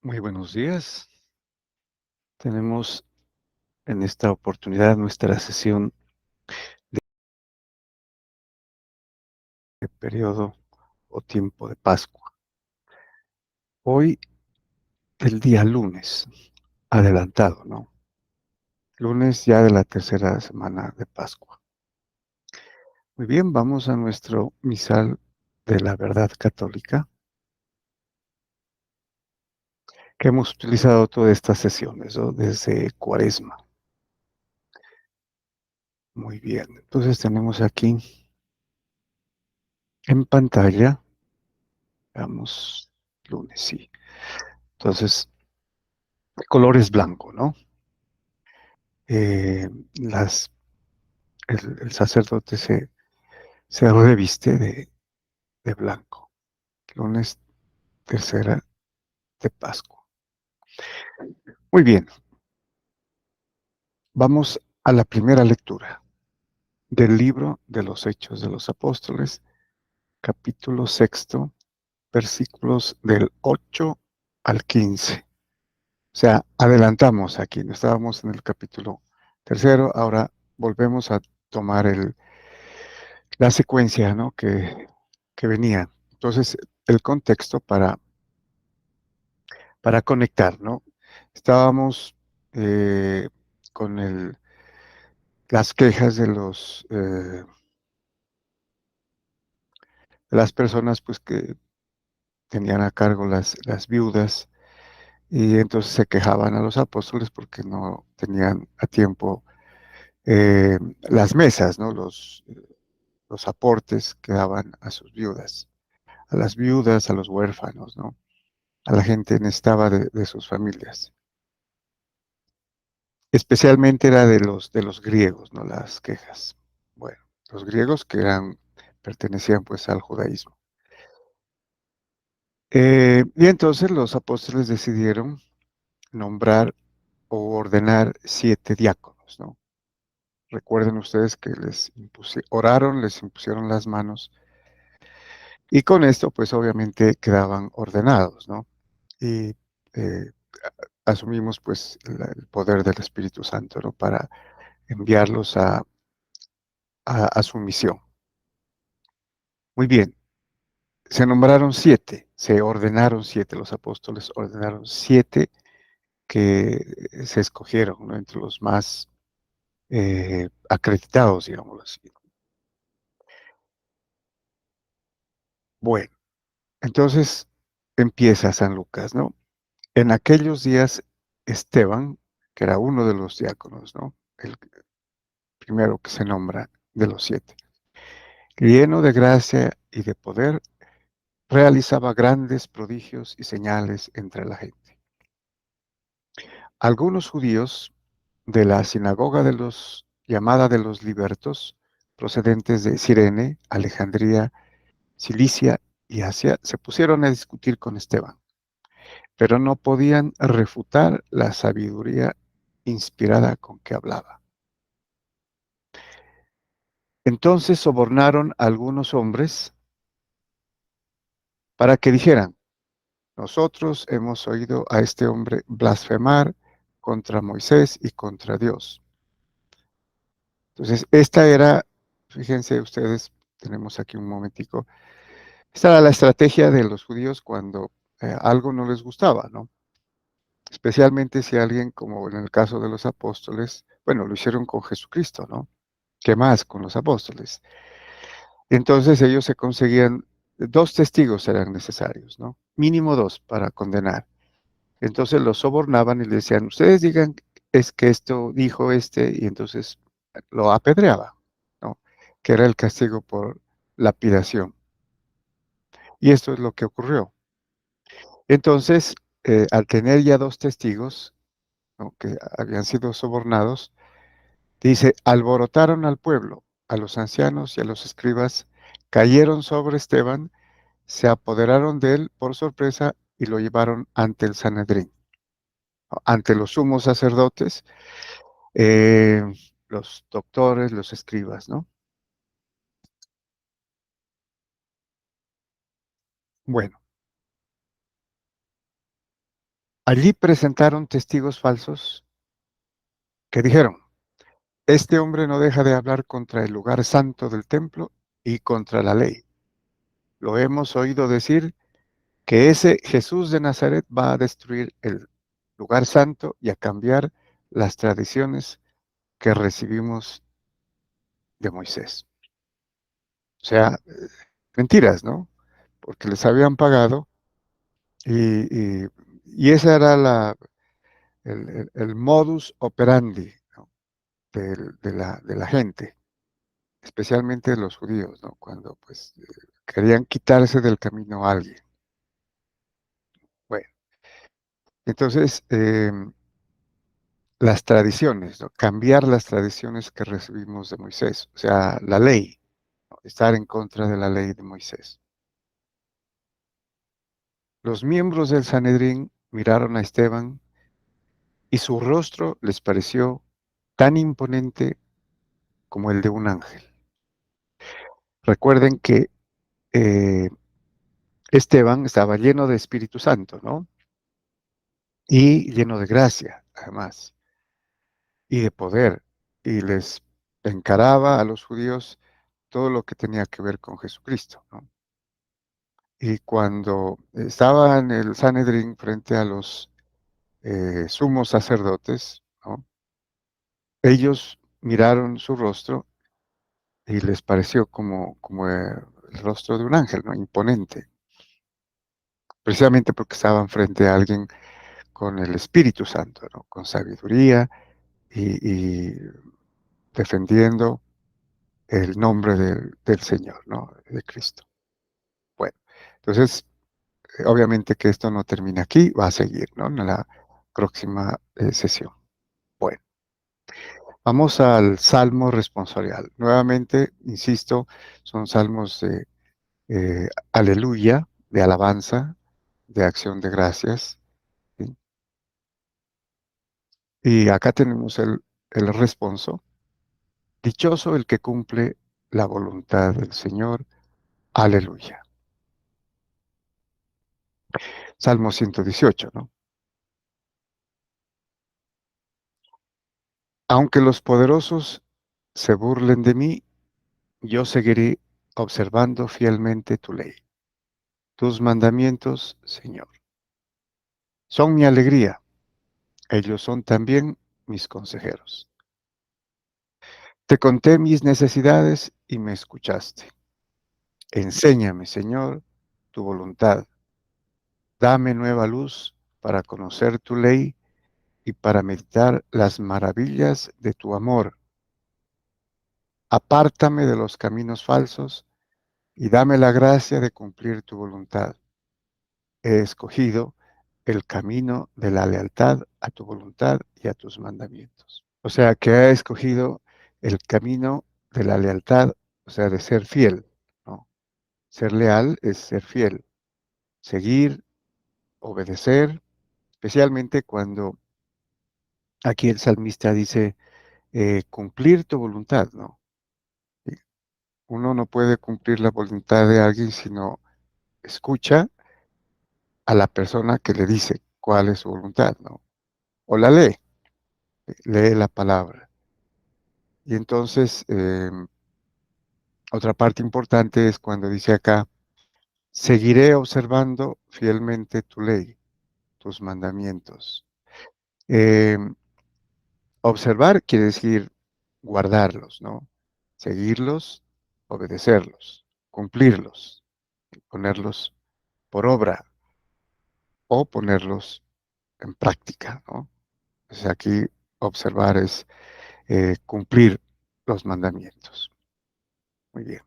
Muy buenos días. Tenemos en esta oportunidad nuestra sesión de periodo o tiempo de Pascua. Hoy, el día lunes, adelantado, ¿no? Lunes ya de la tercera semana de Pascua. Muy bien, vamos a nuestro misal de la verdad católica que hemos utilizado todas estas sesiones, ¿no? Desde Cuaresma. Muy bien, entonces tenemos aquí en pantalla, veamos, lunes, sí. Entonces, el color es blanco, ¿no? Eh, las el sacerdote se reviste de blanco. Lunes, tercera de Pascua. Muy bien, vamos a la primera lectura del libro de los Hechos de los Apóstoles, capítulo sexto, versículos del 8 al 15. O sea, adelantamos aquí, no estábamos en el capítulo tercero, ahora volvemos a tomar la secuencia, ¿no? que venía. Entonces, el contexto para conectar, ¿no? Estábamos con las quejas de las personas pues que tenían a cargo las viudas y entonces se quejaban a los apóstoles porque no tenían a tiempo las mesas, ¿no? Los aportes que daban a sus viudas, a las viudas, a los huérfanos, ¿no? A la gente necesitaba de sus familias. Especialmente era de los griegos, ¿no? Las quejas. Bueno, los griegos que pertenecían pues al judaísmo. Y entonces los apóstoles decidieron nombrar o ordenar 7 diáconos, ¿no? Recuerden ustedes que oraron, les impusieron las manos y con esto pues obviamente quedaban ordenados, ¿no? Y eh, asumimos pues el poder del Espíritu Santo, ¿no? Para enviarlos a su misión. Muy bien, se nombraron 7, se ordenaron 7, los apóstoles ordenaron 7 que se escogieron, ¿no? Entre los más acreditados, digámoslo así. Bueno, entonces empieza San Lucas, ¿no? En aquellos días, Esteban, que era uno de los diáconos, ¿no? El primero que se nombra de los 7, lleno de gracia y de poder, realizaba grandes prodigios y señales entre la gente. Algunos judíos de la sinagoga llamada de los libertos, procedentes de Cirene, Alejandría, Cilicia y Asia, se pusieron a discutir con Esteban, pero no podían refutar la sabiduría inspirada con que hablaba. Entonces sobornaron a algunos hombres para que dijeran: nosotros hemos oído a este hombre blasfemar contra Moisés y contra Dios. Entonces, fíjense ustedes, tenemos aquí un momentico, esta era la estrategia de los judíos cuando algo no les gustaba, ¿no? Especialmente si alguien, como en el caso de los apóstoles, bueno, lo hicieron con Jesucristo, ¿no? ¿Qué más con los apóstoles? Entonces ellos se conseguían, 2 testigos eran necesarios, ¿no? Mínimo 2 para condenar. Entonces los sobornaban y le decían: ustedes digan es que esto dijo y entonces lo apedreaba, ¿no? Que era el castigo por lapidación. Y esto es lo que ocurrió. Entonces, al tener ya 2 testigos, ¿no? Que habían sido sobornados, dice: alborotaron al pueblo, a los ancianos y a los escribas, cayeron sobre Esteban, se apoderaron de él por sorpresa y lo llevaron ante el Sanedrín, ¿no? Ante los sumos sacerdotes, eh, los doctores, los escribas, ¿no? Bueno, Allí presentaron testigos falsos que dijeron, este hombre no deja de hablar contra el lugar santo del templo y contra la ley. Lo hemos oído decir que ese Jesús de Nazaret va a destruir el lugar santo y a cambiar las tradiciones que recibimos de Moisés. O sea, mentiras, ¿no? Porque les habían pagado y ese era el modus operandi, ¿no? de la gente, especialmente de los judíos, ¿no? Cuando pues querían quitarse del camino a alguien. Bueno, entonces las tradiciones, ¿no? Cambiar las tradiciones que recibimos de Moisés, o sea, la ley, ¿no? Estar en contra de la ley de Moisés. Los miembros del Sanedrín miraron a Esteban y su rostro les pareció tan imponente como el de un ángel. Recuerden que eh, Esteban estaba lleno de Espíritu Santo, ¿no? Y lleno de gracia, además, y de poder, y les encaraba a los judíos todo lo que tenía que ver con Jesucristo, ¿no? Y cuando estaba en el Sanedrín frente a los sumos sacerdotes, ¿no? Ellos miraron su rostro y les pareció como el rostro de un ángel, ¿no? Imponente, precisamente porque estaban frente a alguien con el Espíritu Santo, ¿no? Con sabiduría y defendiendo el nombre del Señor, ¿no? De Cristo. Bueno, entonces, obviamente que esto no termina aquí, va a seguir, ¿no? En la próxima sesión. Bueno, vamos al Salmo responsorial. Nuevamente, insisto, son salmos de aleluya, de alabanza, de acción de gracias. ¿Sí? Y acá tenemos el responso. Dichoso el que cumple la voluntad del Señor. Aleluya. Salmo 118, ¿no? Aunque los poderosos se burlen de mí, yo seguiré observando fielmente tu ley. Tus mandamientos, Señor, son mi alegría. Ellos son también mis consejeros. Te conté mis necesidades y me escuchaste. Enséñame, Señor, tu voluntad. Dame nueva luz para conocer tu ley y para meditar las maravillas de tu amor. Apártame de los caminos falsos y dame la gracia de cumplir tu voluntad. He escogido el camino de la lealtad a tu voluntad y a tus mandamientos. O sea, que ha escogido el camino de la lealtad, o sea, de ser fiel, ¿no? Ser leal es ser fiel, seguir, obedecer, especialmente cuando aquí el salmista dice, cumplir tu voluntad, ¿no? Y uno no puede cumplir la voluntad de alguien si no escucha a la persona que le dice cuál es su voluntad, ¿no? O la lee, lee la palabra. Y entonces, otra parte importante es cuando dice acá, seguiré observando fielmente tu ley, tus mandamientos. Em, Observar quiere decir guardarlos, ¿no? Seguirlos, obedecerlos, cumplirlos, ponerlos por obra o ponerlos en práctica, ¿no? O sea, aquí observar es cumplir los mandamientos. Muy bien.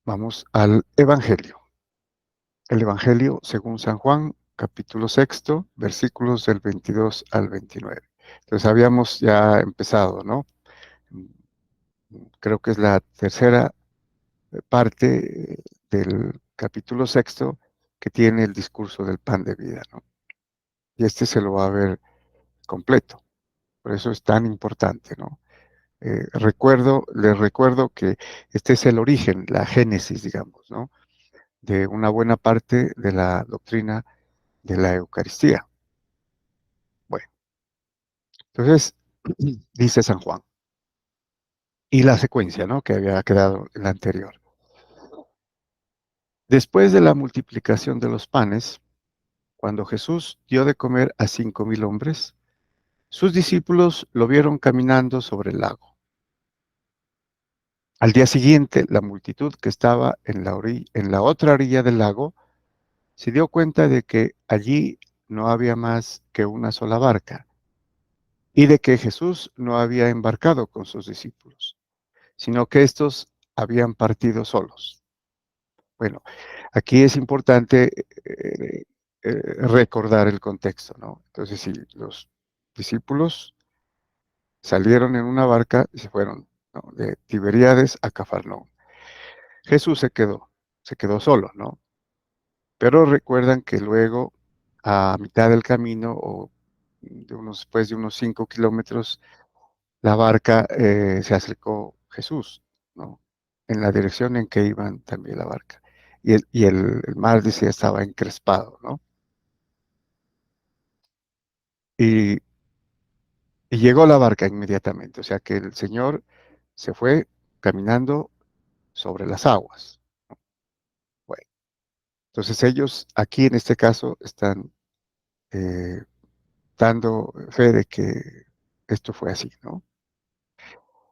Vamos al Evangelio. El Evangelio según San Juan, capítulo sexto, versículos del 22 al 29. Entonces habíamos ya empezado, ¿no? Creo que es la tercera parte del capítulo sexto que tiene el discurso del pan de vida, ¿no? Y este se lo va a ver completo. Por eso es tan importante, ¿no? Les recuerdo que este es el origen, la génesis, digamos, ¿no? De una buena parte de la doctrina de la Eucaristía. Bueno, entonces dice San Juan, y la secuencia, ¿no? Que había quedado en la anterior. Después de la multiplicación de los panes, cuando Jesús dio de comer a 5.000 hombres, sus discípulos lo vieron caminando sobre el lago. Al día siguiente, la multitud que estaba en la otra orilla del lago se dio cuenta de que allí no había más que una sola barca y de que Jesús no había embarcado con sus discípulos, sino que estos habían partido solos. Bueno, aquí es importante recordar el contexto, ¿no? Entonces, si los discípulos salieron en una barca y se fueron, ¿no? De Tiberíades a Cafarnaúm. Jesús se quedó solo, ¿no? Pero recuerdan que luego, a mitad del camino, o después de unos 5 kilómetros, la barca se acercó Jesús, ¿no? En la dirección en que iban también la barca. Y el mar, decía, estaba encrespado, ¿no? Y, y llegó la barca inmediatamente, o sea que el Señor se fue caminando sobre las aguas. Bueno, entonces ellos aquí en este caso están eh, dando fe de que esto fue así, ¿no?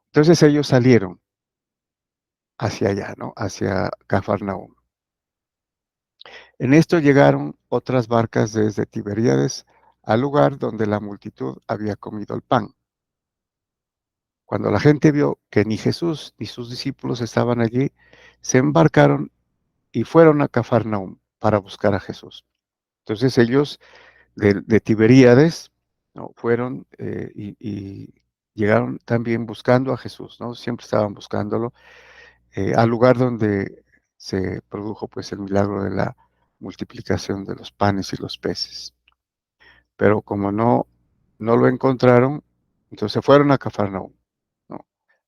Entonces ellos salieron hacia allá, ¿no? Hacia Cafarnaúm. En esto llegaron otras barcas desde Tiberíades al lugar donde la multitud había comido el pan. Cuando la gente vio que ni Jesús ni sus discípulos estaban allí, se embarcaron y fueron a Cafarnaúm para buscar a Jesús. Entonces ellos de Tiberíades, ¿no? Fueron y llegaron también buscando a Jesús, ¿no? Siempre estaban buscándolo, al lugar donde se produjo pues el milagro de la multiplicación de los panes y los peces. Pero como no lo encontraron, entonces fueron a Cafarnaúm, ¿no?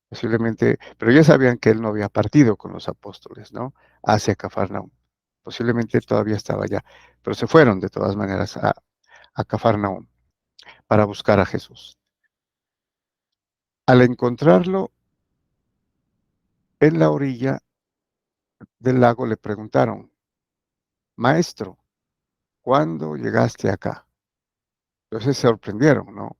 Posiblemente, pero ya sabían que él no había partido con los apóstoles, ¿no? Hacia Cafarnaúm. Posiblemente todavía estaba allá, pero se fueron de todas maneras a Cafarnaúm para buscar a Jesús. Al encontrarlo en la orilla del lago le preguntaron, Maestro, ¿cuándo llegaste acá? Entonces se sorprendieron, ¿no?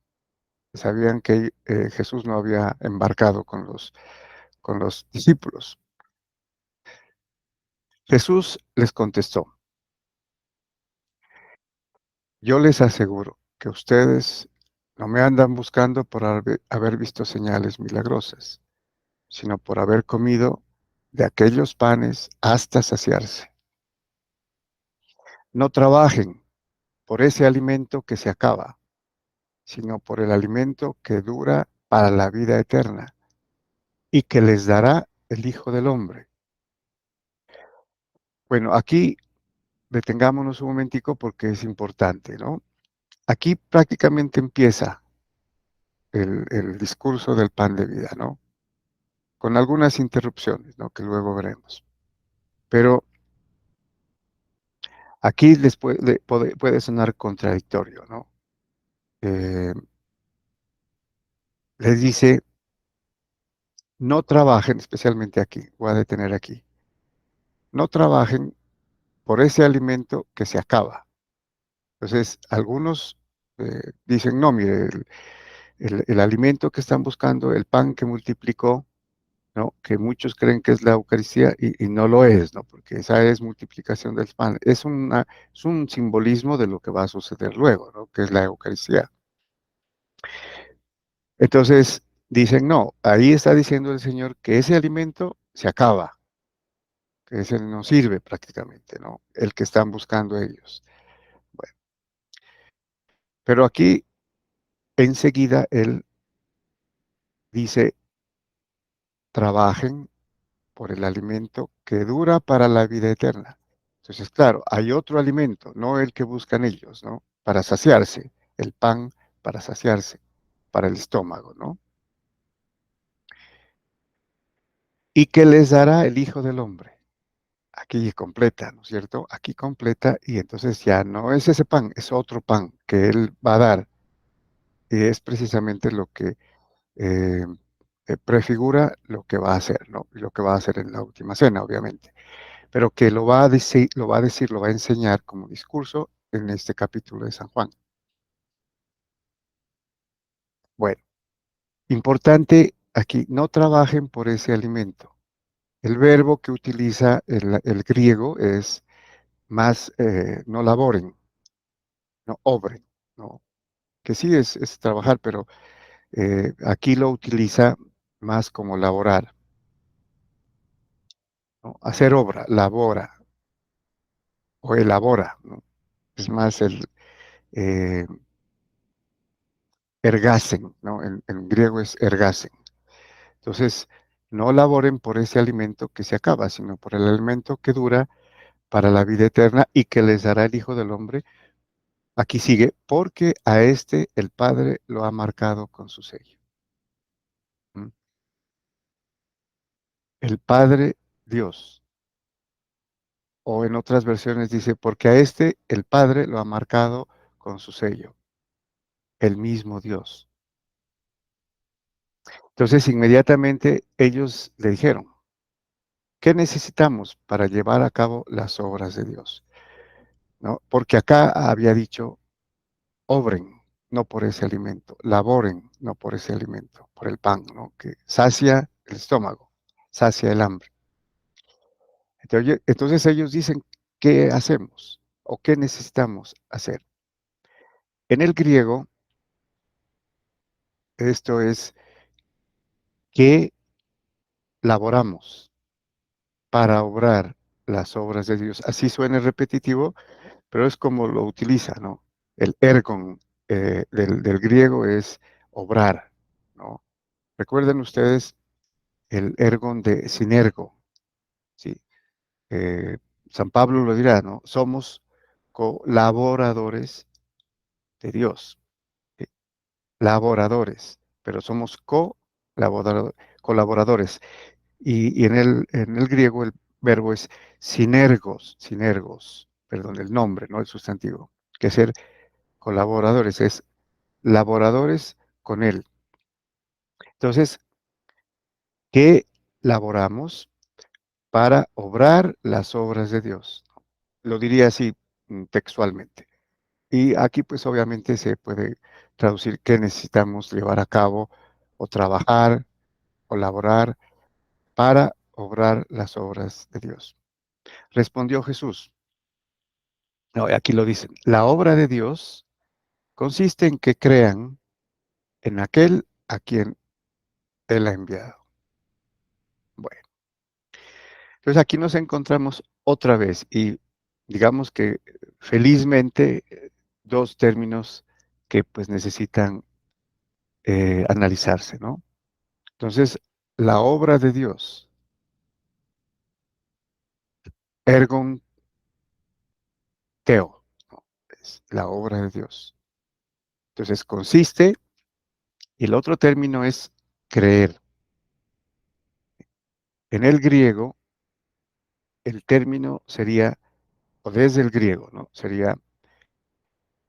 Sabían que Jesús no había embarcado con los discípulos. Jesús les contestó, yo les aseguro que ustedes no me andan buscando por haber visto señales milagrosas, sino por haber comido de aquellos panes hasta saciarse. No trabajen por ese alimento que se acaba, sino por el alimento que dura para la vida eterna y que les dará el Hijo del Hombre. Bueno, aquí detengámonos un momentico porque es importante, ¿no? Aquí prácticamente empieza el discurso del pan de vida, ¿no? Con algunas interrupciones, ¿no? Que luego veremos. Pero aquí puede sonar contradictorio, ¿no? Eh, les dice, no trabajen, especialmente aquí, voy a detener aquí, no trabajen por ese alimento que se acaba. Entonces, algunos dicen, no, mire, el alimento que están buscando, el pan que multiplicó, ¿no? Que muchos creen que es la Eucaristía y no lo es, ¿no? Porque esa es multiplicación del pan. Es un simbolismo de lo que va a suceder luego, ¿no? Que es la Eucaristía. Entonces, dicen, no, ahí está diciendo el Señor que ese alimento se acaba, que ese no sirve prácticamente, ¿no? El que están buscando ellos. Bueno, pero aquí enseguida él dice, trabajen por el alimento que dura para la vida eterna. Entonces, claro, hay otro alimento, no el que buscan ellos, ¿no? Para saciarse, el pan para saciarse, para el estómago, ¿no? Y que les dará el Hijo del Hombre. aquí completa, ¿no es cierto? Aquí completa y entonces ya no es ese pan, es otro pan que Él va a dar y es precisamente lo que eh, prefigura lo que va a hacer, ¿no? Y lo que va a hacer en la última cena, obviamente, pero que lo va a enseñar como discurso en este capítulo de San Juan. Bueno, importante aquí, no trabajen por ese alimento. El verbo que utiliza el griego es más, no laboren, no obren, ¿no? Que sí es trabajar, pero aquí lo utiliza más como laborar, ¿no? Hacer obra, labora o elabora, ¿no? Es más el eh, ergasen, ¿no? En griego es ergasen. Entonces, no laboren por ese alimento que se acaba, sino por el alimento que dura para la vida eterna y que les dará el Hijo del Hombre. Aquí sigue, porque a este el Padre lo ha marcado con su sello. ¿Mm? El Padre Dios. O en otras versiones dice, porque a este el Padre lo ha marcado con su sello, el mismo Dios. Entonces, inmediatamente ellos le dijeron, ¿qué necesitamos para llevar a cabo las obras de Dios? ¿No? Porque acá había dicho, obren, no por ese alimento, laboren, no por ese alimento, por el pan, ¿no? Que sacia el estómago, sacia el hambre. Entonces ellos dicen, ¿qué hacemos? ¿O qué necesitamos hacer? En el griego, esto es, ¿qué laboramos para obrar las obras de Dios? Así suena repetitivo, pero es como lo utiliza, ¿no? El ergon del griego es obrar, ¿no? Recuerden ustedes el ergon de sinergo, ¿sí? Eh, San Pablo lo dirá, ¿no? Somos colaboradores de Dios, ¿sí? Laboradores, pero somos colaboradores. Y en el griego el verbo es sinergos, perdón, el nombre, no el sustantivo, que es ser colaboradores, es laboradores con él. Entonces, ¿qué laboramos para obrar las obras de Dios? Lo diría así textualmente. Y aquí pues obviamente se puede traducir qué necesitamos llevar a cabo o trabajar o laborar para obrar las obras de Dios. Respondió Jesús. No, aquí lo dicen. La obra de Dios consiste en que crean en aquel a quien Él ha enviado. Bueno, entonces aquí nos encontramos otra vez y digamos que felizmente dos términos que pues necesitan analizarse, ¿no? Entonces, la obra de Dios, ergon teo, ¿no? Es la obra de Dios. Entonces, consiste, y el otro término es creer. En el griego, el término sería, o desde el griego, ¿no? Sería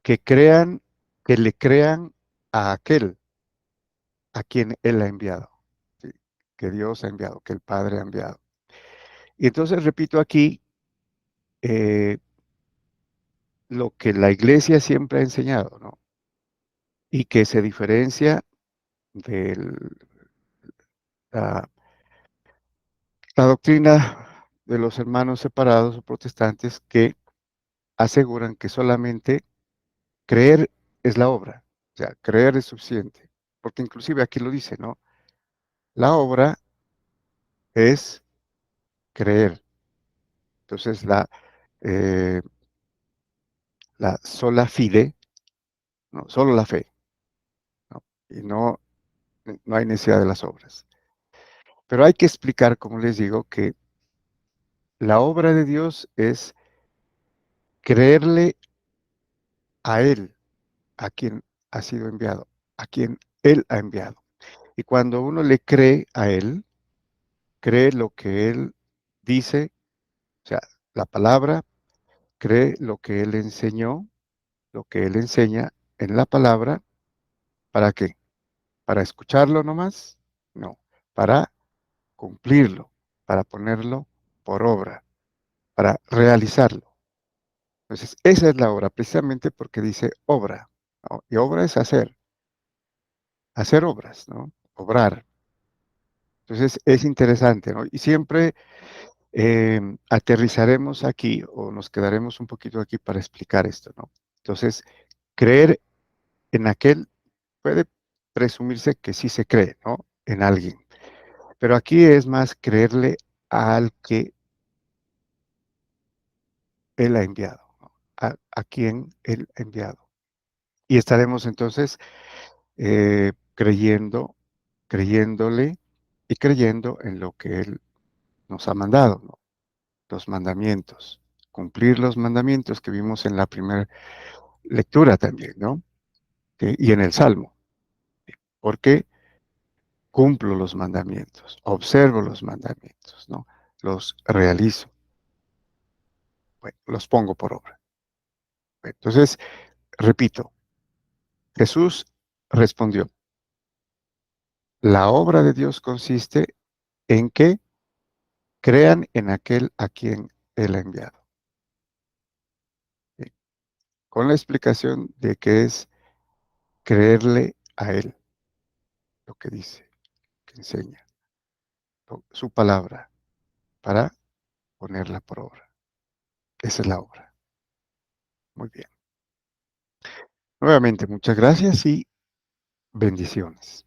que crean, que le crean a aquel a quien Él ha enviado, ¿sí? Que Dios ha enviado, que el Padre ha enviado. Y entonces repito aquí lo que la iglesia siempre ha enseñado, ¿no? Y que se diferencia de la doctrina de los hermanos separados o protestantes que aseguran que solamente creer es la obra, o sea, creer es suficiente, porque inclusive aquí lo dice, ¿no? La obra es creer. Entonces, eh, la sola fide, no, solo la fe, ¿no? Y no hay necesidad de las obras. Pero hay que explicar, como les digo, que la obra de Dios es creerle a Él, a quien ha sido enviado, a quien Él ha enviado. Y cuando uno le cree a Él, cree lo que Él dice O sea, la palabra cree lo que Él enseñó, lo que Él enseña en la palabra, ¿para qué? ¿Para escucharlo nomás? No, para cumplirlo, para ponerlo por obra, para realizarlo. Entonces, esa es la obra, precisamente porque dice obra, ¿no? Y obra es hacer obras, ¿no? Obrar. Entonces, es interesante, ¿no? Y siempre aterrizaremos aquí o nos quedaremos un poquito aquí para explicar esto, ¿no? Entonces, creer en aquel puede presumirse que sí se cree, ¿no? En alguien. Pero aquí es más creerle al que Él ha enviado, ¿no? A quien Él ha enviado. Y estaremos entonces creyéndole y creyendo en lo que Él nos ha mandado, ¿no? Los mandamientos, cumplir los mandamientos que vimos en la primera lectura también, ¿no? Y en el Salmo, porque cumplo los mandamientos, observo los mandamientos, ¿no? Los realizo, bueno, los pongo por obra. Entonces, repito, Jesús respondió, la obra de Dios consiste en que crean en aquel a quien Él ha enviado. ¿Sí? Con la explicación de que es creerle a Él, lo que dice, que enseña, su palabra, para ponerla por obra. Esa es la obra. Muy bien. Nuevamente, muchas gracias y bendiciones.